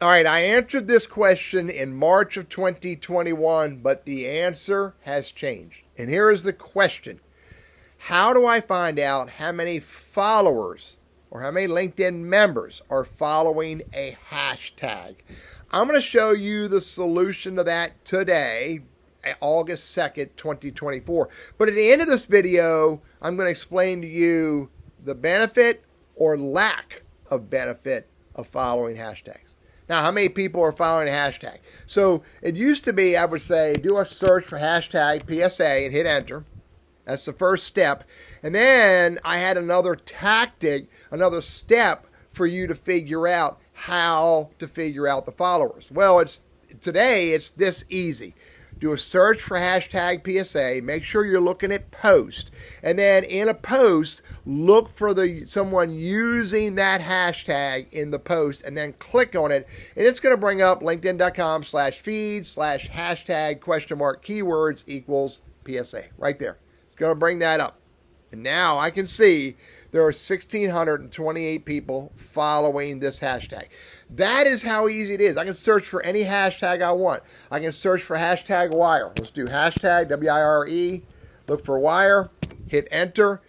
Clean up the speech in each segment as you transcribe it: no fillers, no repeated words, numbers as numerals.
All right, I answered this question in March of 2021, but the answer has changed. And here is the question. How do I find out how many followers or how many LinkedIn members are following a hashtag? I'm going to show you the solution to that today, August 2nd, 2024. But at the end of this video, I'm going to explain to you the benefit or lack of benefit of following hashtags. Now, how many people are following a hashtag? So it used to be, I would say, do a search for hashtag PSA and hit enter. That's the first step. And then I had another tactic, another step for you to figure out how to figure out the followers. Well, today it's this easy. Do a search for hashtag PSA. Make sure you're looking at post. And then in a post, look for someone using that hashtag in the post and then click on it. And it's going to bring up linkedin.com/feed/hashtag keywords equals PSA right there. It's going to bring that up. And now I can see there are 1,628 people following this hashtag. That is how easy it is. I can search for any hashtag I want. I can search for hashtag wire. Let's do hashtag WIRE. Look for wire. Hit enter.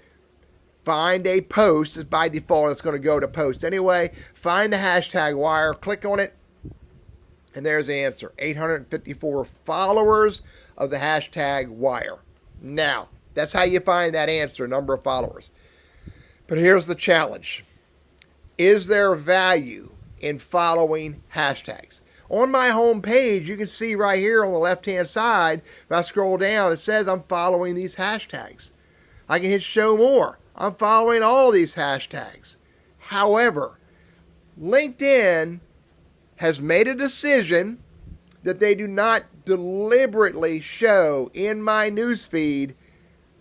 Find a post. As by default, it's going to go to post anyway. Find the hashtag wire. Click on it. And there's the answer. 854 followers of the hashtag wire. Now, that's how you find that answer, number of followers. But here's the challenge. Is there value in following hashtags? On my home page, you can see right here on the left-hand side, if I scroll down, it says I'm following these hashtags. I can hit show more. I'm following all of these hashtags. However, LinkedIn has made a decision that they do not deliberately show in my newsfeed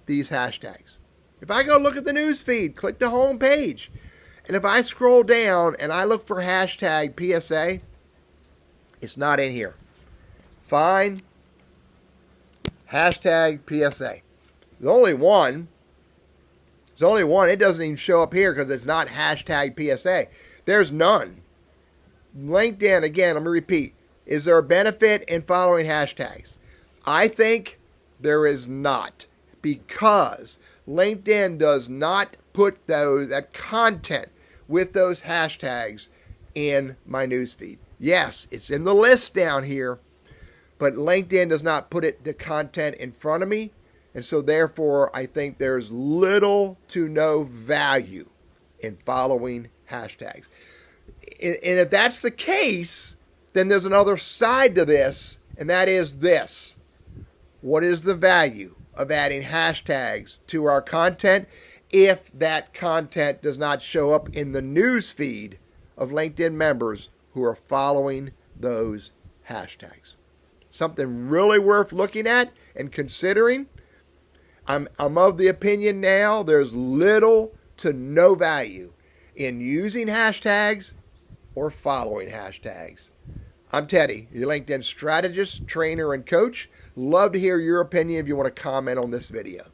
these hashtags. If I go look at the news feed, click the home page, and if I scroll down and I look for hashtag PSA, it's not in here. Find hashtag PSA. There's only one. It doesn't even show up here because it's not hashtag PSA. There's none. LinkedIn, again, let me repeat. Is there a benefit in following hashtags? I think there is not, because LinkedIn does not put that content with those hashtags in my newsfeed. Yes, it's in the list down here, but LinkedIn does not put the content in front of me. And so therefore, I think there's little to no value in following hashtags. And if that's the case, then there's another side to this, and that is this. What is the value of adding hashtags to our content if that content does not show up in the news feed of LinkedIn members who are following those hashtags? Something really worth looking at and considering. I'm of the opinion now there's little to no value in using hashtags or following hashtags. I'm Teddy, your LinkedIn strategist, trainer, and coach. Love to hear your opinion if you want to comment on this video.